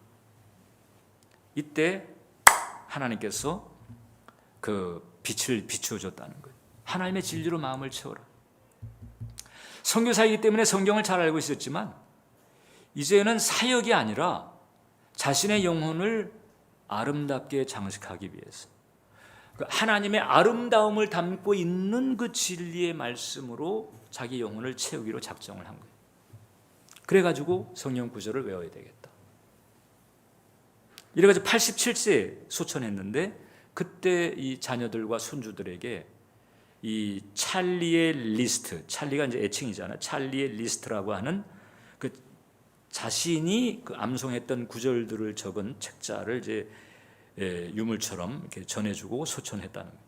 A: 이때 하나님께서 그 빛을 비추어 줬다는 거예요. 하나님의 진리로 마음을 채워라. 선교사이기 때문에 성경을 잘 알고 있었지만 이제는 사역이 아니라 자신의 영혼을 아름답게 장식하기 위해서 하나님의 아름다움을 담고 있는 그 진리의 말씀으로 자기 영혼을 채우기로 작정을 한 거예요. 그래가지고 성경 구절을 외워야 되겠다. 이래가지고 87세에 소천했는데, 그때 이 자녀들과 손주들에게 이 찰리의 리스트, 찰리가 이제 애칭이잖아요. 찰리의 리스트라고 하는 그 자신이 그 암송했던 구절들을 적은 책자를 이제 유물처럼 이렇게 전해주고 소천했다는 거예요.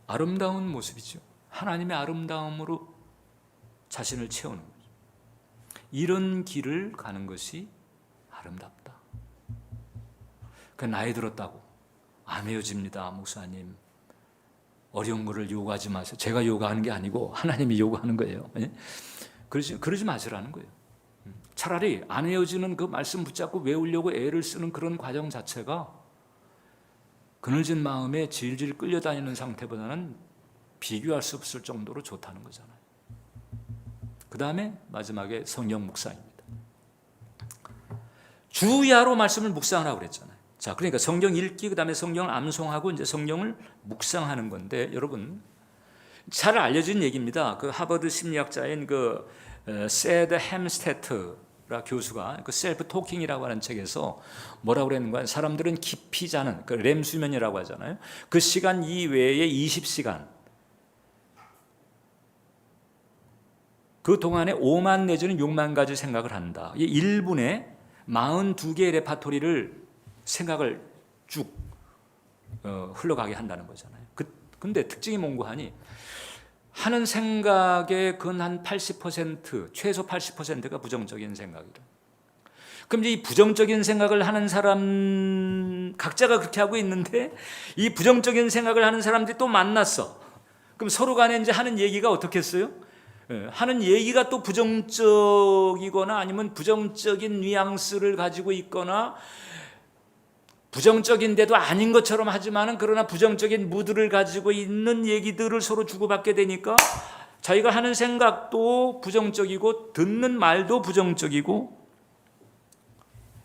A: 아름다운 모습이죠. 하나님의 아름다움으로 자신을 채우는 거죠. 이런 길을 가는 것이 아름답다. 그 나이 들었다고 안 헤어집니다, 목사님. 어려운 거를 요구하지 마세요. 제가 요구하는 게 아니고 하나님이 요구하는 거예요. 그러지 마시라는 거예요. 차라리 안 헤어지는 그 말씀 붙잡고 외우려고 애를 쓰는 그런 과정 자체가 그늘진 마음에 질질 끌려다니는 상태보다는 비교할 수 없을 정도로 좋다는 거잖아요. 그 다음에 마지막에 성경 묵상입니다. 주야로 말씀을 묵상하라고 그랬잖아요. 자, 그러니까 성경 읽기, 그 다음에 성경을 암송하고 이제 성경을 묵상하는 건데, 여러분 잘 알려진 얘기입니다. 그 하버드 심리학자인 그 세드 햄스테트라 교수가 그 셀프 토킹이라고 하는 책에서 뭐라고 그랬는가? 사람들은 깊이 자는 그 렘 수면이라고 하잖아요. 그 시간 이외에 20시간, 그 동안에 5만 내지는 6만 가지 생각을 한다. 이 1분에 42개의 레파토리를 생각을 쭉 흘러가게 한다는 거잖아요. 근데 특징이 뭔고 하니 하는 생각의 근 한 80%, 최소 80%가 부정적인 생각이라. 그럼 이 부정적인 생각을 하는 사람 각자가 그렇게 하고 있는데 이 부정적인 생각을 하는 사람들이 또 만났어. 그럼 서로 간에 이제 하는 얘기가 어떻겠어요? 하는 얘기가 또 부정적이거나 아니면 부정적인 뉘앙스를 가지고 있거나 부정적인데도 아닌 것처럼 하지만은 그러나 부정적인 무드를 가지고 있는 얘기들을 서로 주고받게 되니까 자기가 하는 생각도 부정적이고 듣는 말도 부정적이고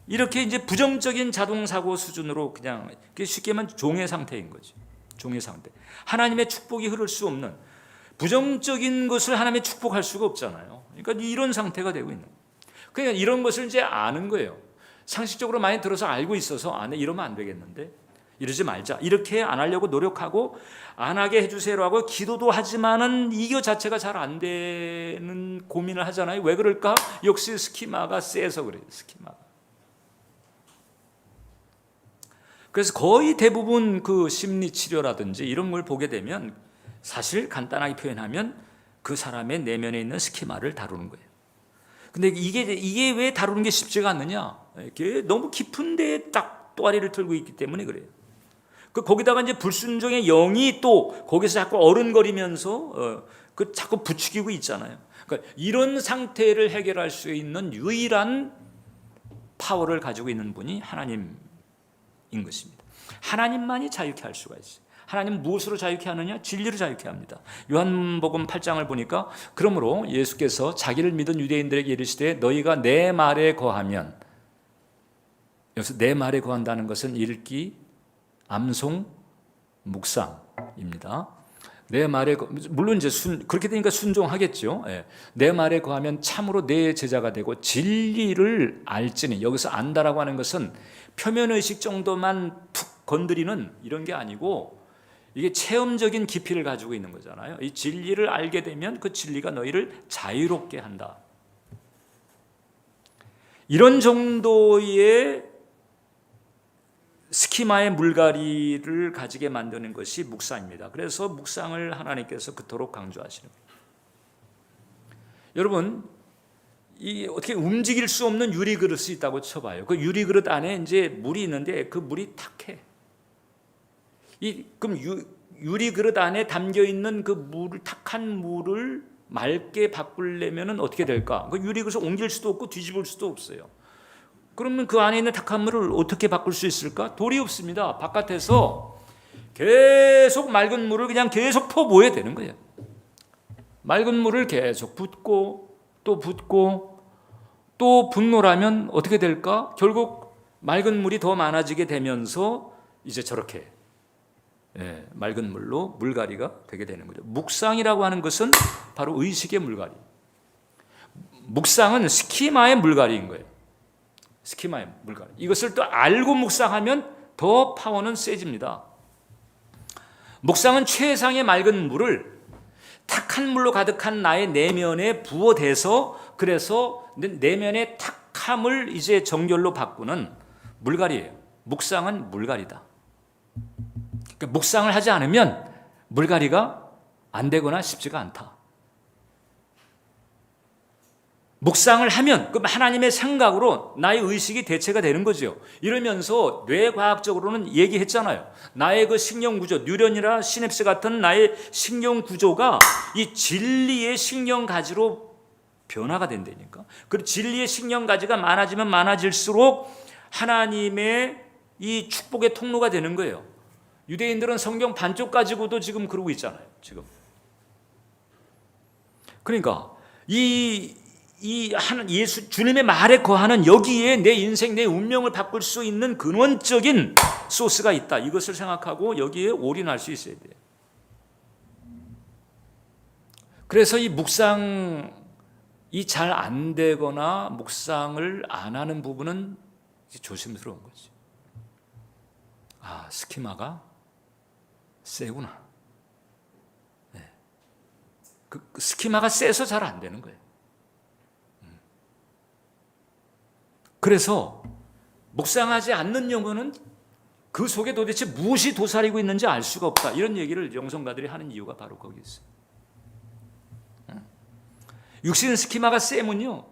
A: 이렇게 이제 부정적인 자동사고 수준으로 그냥 쉽게 말하면 종의 상태인 거지. 종의 상태. 하나님의 축복이 흐를 수 없는 부정적인 것을 하나님의 축복할 수가 없잖아요. 그러니까 이런 상태가 되고 있는 거예요. 그러니까 이런 것을 이제 아는 거예요. 상식적으로 많이 들어서 알고 있어서 네, 이러면 안 되겠는데 이러지 말자. 이렇게 안 하려고 노력하고 안 하게 해주세요라고 기도도 하지만은 이거 자체가 잘 안 되는 고민을 하잖아요. 왜 그럴까? 역시 스키마가 세서 그래요. 스키마가. 그래서 거의 대부분 그 심리 치료라든지 이런 걸 보게 되면 사실 간단하게 표현하면 그 사람의 내면에 있는 스키마를 다루는 거예요. 근데 이게 왜 다루는 게 쉽지가 않느냐? 이게 너무 깊은 데에 딱 또아리를 틀고 있기 때문에 그래요. 거기다가 이제 불순종의 영이 또 거기서 자꾸 어른거리면서 그 자꾸 부추기고 있잖아요. 그러니까 이런 상태를 해결할 수 있는 유일한 파워를 가지고 있는 분이 하나님인 것입니다. 하나님만이 자유케 할 수가 있어요. 하나님 무엇으로 자유케 하느냐? 진리로 자유케 합니다. 요한복음 8장을 보니까 그러므로 예수께서 자기를 믿은 유대인들에게 이르시되 너희가 내 말에 거하면, 여기서 내 말에 거한다는 것은 읽기, 암송, 묵상입니다. 내 말에 물론 이제 그렇게 되니까 순종하겠죠. 예. 내 말에 거하면 참으로 내 제자가 되고 진리를 알지니, 여기서 안다라고 하는 것은 표면 의식 정도만 툭 건드리는 이런 게 아니고 이게 체험적인 깊이를 가지고 있는 거잖아요. 이 진리를 알게 되면 그 진리가 너희를 자유롭게 한다. 이런 정도의 스키마의 물갈이를 가지게 만드는 것이 묵상입니다. 그래서 묵상을 하나님께서 그토록 강조하시는 거예요. 여러분, 이 어떻게 움직일 수 없는 유리 그릇이 있다고 쳐봐요. 그 유리 그릇 안에 이제 물이 있는데 그 물이 탁해. 그럼 유리 그릇 안에 담겨 있는 그 탁한 물을 맑게 바꾸려면은 어떻게 될까? 그 유리 그릇을 옮길 수도 없고 뒤집을 수도 없어요. 그러면 그 안에 있는 탁한 물을 어떻게 바꿀 수 있을까? 돌이 없습니다. 바깥에서 계속 맑은 물을 그냥 계속 퍼부어야 되는 거예요. 맑은 물을 계속 붓고 또 붓고 또 분노라면 어떻게 될까? 결국 맑은 물이 더 많아지게 되면서 이제 저렇게 맑은 물로 물갈이가 되게 되는 거죠. 묵상이라고 하는 것은 바로 의식의 물갈이. 묵상은 스키마의 물갈이인 거예요. 스키마의 물갈이. 이것을 또 알고 묵상하면 더 파워는 세집니다. 묵상은 최상의 맑은 물을 탁한 물로 가득한 나의 내면에 부어대서 그래서 내면의 탁함을 이제 정결로 바꾸는 물갈이에요. 묵상은 물갈이다. 그러니까 묵상을 하지 않으면 물갈이가 안 되거나 쉽지가 않다. 묵상을 하면 그럼 하나님의 생각으로 나의 의식이 대체가 되는 거죠. 이러면서 뇌과학적으로는 얘기했잖아요. 나의 그 신경구조, 뉴런이나 시냅스 같은 나의 신경구조가 이 진리의 신경가지로 변화가 된다니까. 그리고 진리의 신경가지가 많아지면 많아질수록 하나님의 이 축복의 통로가 되는 거예요. 유대인들은 성경 반쪽 가지고도 지금 그러고 있잖아요. 지금. 그러니까 예수 주님의 말에 거하는 여기에 내 인생, 내 운명을 바꿀 수 있는 근원적인 소스가 있다. 이것을 생각하고 여기에 올인할 수 있어야 돼요. 그래서 이 묵상이 잘 안 되거나 묵상을 안 하는 부분은 조심스러운 거지. 아, 스키마가 세구나. 네. 그 스키마가 세서 잘 안 되는 거예요. 그래서 묵상하지 않는 영혼은 그 속에 도대체 무엇이 도사리고 있는지 알 수가 없다. 이런 얘기를 영성가들이 하는 이유가 바로 거기 있어요. 육신 스키마가 세면요,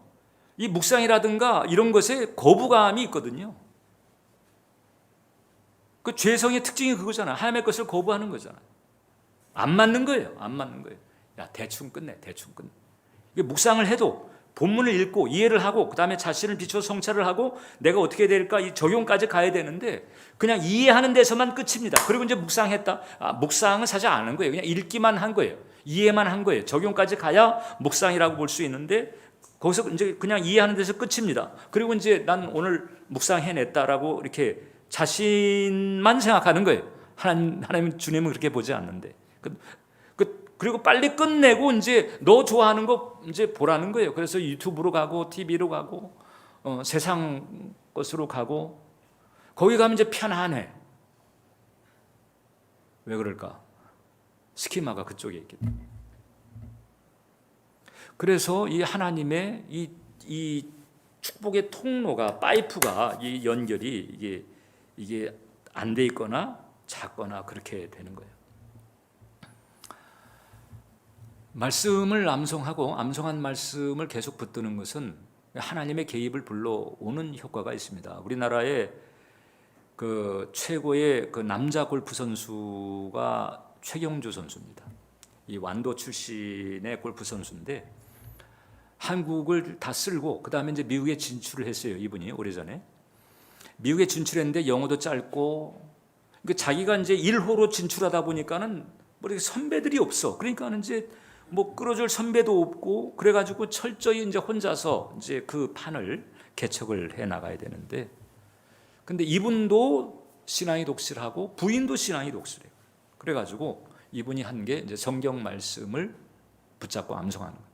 A: 이 묵상이라든가 이런 것에 거부감이 있거든요. 그 죄성의 특징이 그거잖아. 하나님의 것을 거부하는 거잖아. 안 맞는 거예요. 안 맞는 거예요. 야, 대충 끝내. 대충 끝내. 이게 묵상을 해도 본문을 읽고 이해를 하고 그 다음에 자신을 비춰 성찰을 하고 내가 어떻게 될까 이 적용까지 가야 되는데 그냥 이해하는 데서만 끝입니다. 그리고 이제 묵상했다. 아, 묵상은 사실 안 한 거예요. 그냥 읽기만 한 거예요. 이해만 한 거예요. 적용까지 가야 묵상이라고 볼 수 있는데 거기서 이제 그냥 이해하는 데서 끝입니다. 그리고 이제 난 오늘 묵상해냈다라고 이렇게 자신만 생각하는 거예요. 하나님 주님은 그렇게 보지 않는데. 그리고 빨리 끝내고 이제 너 좋아하는 거 이제 보라는 거예요. 그래서 유튜브로 가고 TV로 가고 세상 것으로 가고 거기 가면 이제 편안해. 왜 그럴까? 스키마가 그쪽에 있기 때문에. 그래서 이 하나님의 이 축복의 통로가 파이프가 이 연결이 이게 안 돼 있거나 작거나 그렇게 되는 거예요. 말씀을 암송한 말씀을 계속 붙드는 것은 하나님의 개입을 불러오는 효과가 있습니다. 우리나라의 그 최고의 그 남자 골프 선수가 최경주 선수입니다. 이 완도 출신의 골프 선수인데 한국을 다 쓸고 그 다음에 이제 미국에 진출을 했어요. 이분이 오래전에 미국에 진출했는데 영어도 짧고 그러니까 자기가 이제 1호로 진출하다 보니까는 뭐 이렇게 선배들이 없어. 그러니까는 이제 뭐 끌어줄 선배도 없고 그래가지고 철저히 이제 혼자서 이제 그 판을 개척을 해 나가야 되는데, 근데 이분도 신앙이 독실하고 부인도 신앙이 독실해요. 그래가지고 이분이 한 게 이제 성경 말씀을 붙잡고 암송하는 거예요.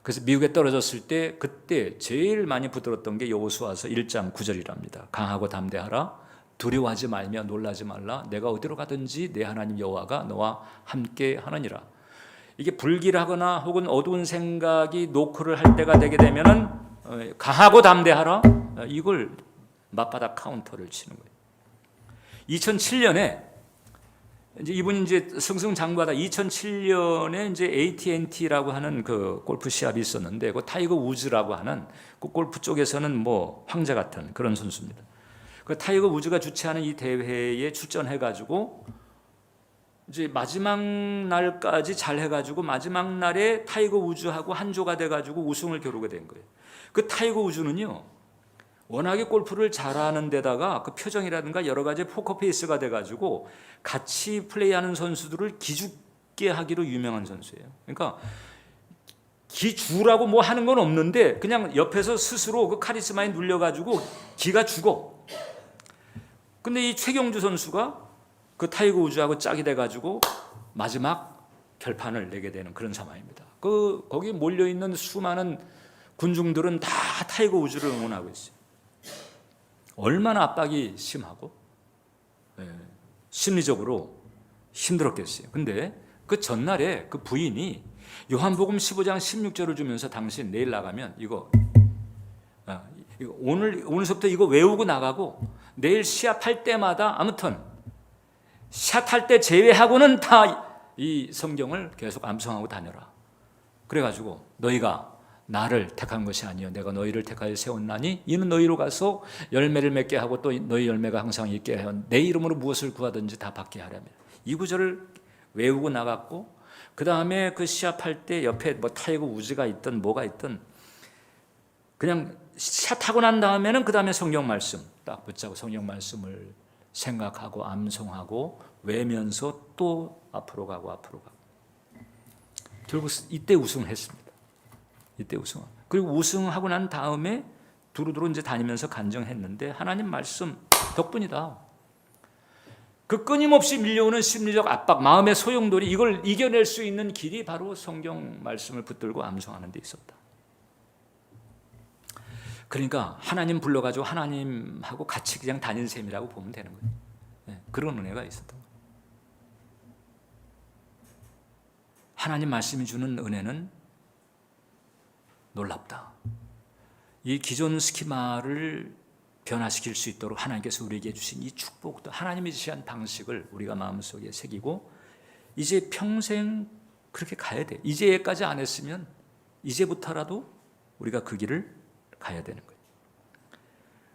A: 그래서 미국에 떨어졌을 때 그때 제일 많이 붙들었던 게 여호수아서 1장 9절이랍니다. 강하고 담대하라. 두려워하지 말며 놀라지 말라. 내가 어디로 가든지 내 하나님 여호와가 너와 함께 하느니라. 이게 불길하거나 혹은 어두운 생각이 노크를 할 때가 되게 되면은 강하고 담대하라. 이걸 맞바닥 카운터를 치는 거예요. 2007년에 이제 이분이 이제 승승장구하다 2007년에 이제 AT&T라고 하는 그 골프 시합이 있었는데 그 타이거 우즈라고 하는 그 골프 쪽에서는 뭐 황제 같은 그런 선수입니다. 그 타이거 우즈가 주최하는 이 대회에 출전해가지고 이제 마지막 날까지 잘 해가지고 마지막 날에 타이거 우즈하고 한조가 돼가지고 우승을 겨루게 된 거예요. 그 타이거 우즈는요, 워낙에 골프를 잘하는 데다가 그 표정이라든가 여러 가지 포커페이스가 돼가지고 같이 플레이하는 선수들을 기죽게 하기로 유명한 선수예요. 그러니까 기주라고 뭐 하는 건 없는데 그냥 옆에서 스스로 그 카리스마에 눌려가지고 기가 죽어. 근데 이 최경주 선수가 그 타이거 우즈하고 짝이 돼가지고 마지막 결판을 내게 되는 그런 상황입니다. 거기 몰려 있는 수많은 군중들은 다 타이거 우즈를 응원하고 있어요. 얼마나 압박이 심하고 심리적으로 힘들었겠어요. 근데 그 전날에 그 부인이 요한복음 15장 16절을 주면서 당신 내일 나가면 이거 오늘서부터 이거 외우고 나가고 내일 시합할 때마다 아무튼 샷할 때 제외하고는 다 이 성경을 계속 암송하고 다녀라. 그래가지고 너희가 나를 택한 것이 아니요 내가 너희를 택하여 세웠나니 이는 너희로 가서 열매를 맺게 하고 또 너희 열매가 항상 있게 하여 내 이름으로 무엇을 구하든지 다 받게 하라며. 이 구절을 외우고 나갔고 그 다음에 그 시합할 때 옆에 뭐 타이거 우즈가 있든 뭐가 있든 그냥 샷하고 난 다음에는 그 다음에 성경 말씀 딱 붙잡고 성경 말씀을 생각하고 암송하고 외면서 또 앞으로 가고 결국 이때 우승을 했습니다. 이때 우승. 그리고 우승하고 난 다음에 두루두루 이제 다니면서 간증했는데 하나님 말씀 덕분이다. 그 끊임없이 밀려오는 심리적 압박, 마음의 소용돌이, 이걸 이겨낼 수 있는 길이 바로 성경 말씀을 붙들고 암송하는 데 있었다. 그러니까 하나님 불러가지고 하나님하고 같이 그냥 다닌 셈이라고 보면 되는 거예요. 네, 그런 은혜가 있었던 거예요. 하나님 말씀이 주는 은혜는 놀랍다. 이 기존 스키마를 변화시킬 수 있도록 하나님께서 우리에게 주신 이 축복도 하나님이 주신 방식을 우리가 마음속에 새기고 이제 평생 그렇게 가야 돼. 이제까지 안 했으면 이제부터라도 우리가 그 길을 가야 되는 거예요.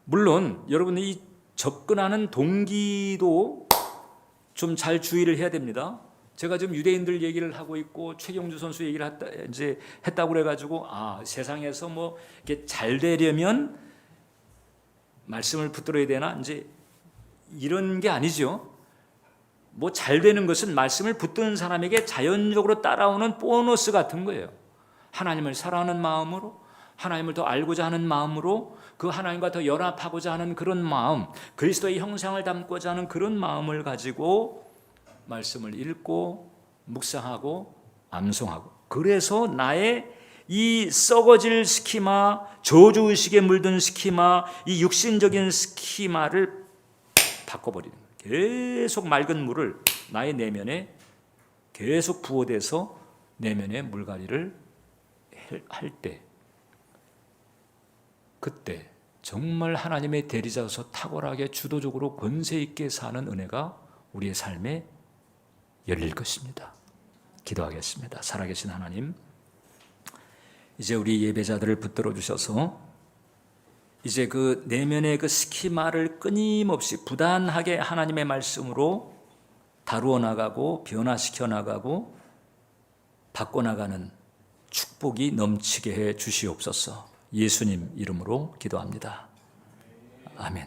A: 물론 여러분이 이 접근하는 동기도 좀 잘 주의를 해야 됩니다. 제가 지금 유대인들 얘기를 하고 있고 최경주 선수 얘기를 했다고 그래가지고 세상에서 뭐 이렇게 잘 되려면 말씀을 붙들어야 되나 이제 이런 게 아니죠. 뭐 잘 되는 것은 말씀을 붙드는 사람에게 자연적으로 따라오는 보너스 같은 거예요. 하나님을 사랑하는 마음으로, 하나님을 더 알고자 하는 마음으로, 그 하나님과 더 연합하고자 하는 그런 마음, 그리스도의 형상을 담고자 하는 그런 마음을 가지고 말씀을 읽고 묵상하고 암송하고, 그래서 나의 이 썩어질 스키마, 저주의식에 물든 스키마, 이 육신적인 스키마를 바꿔버리는 거예요. 계속 맑은 물을 나의 내면에 계속 부어대서 내면의 물갈이를 할 때, 그때 정말 하나님의 대리자로서 탁월하게 주도적으로 권세 있게 사는 은혜가 우리의 삶에 열릴 것입니다. 기도하겠습니다. 살아계신 하나님, 이제 우리 예배자들을 붙들어 주셔서 이제 그 내면의 그 스키마를 끊임없이 부단하게 하나님의 말씀으로 다루어 나가고 변화시켜 나가고 바꿔나가는 축복이 넘치게 해 주시옵소서. 예수님 이름으로 기도합니다. 아멘.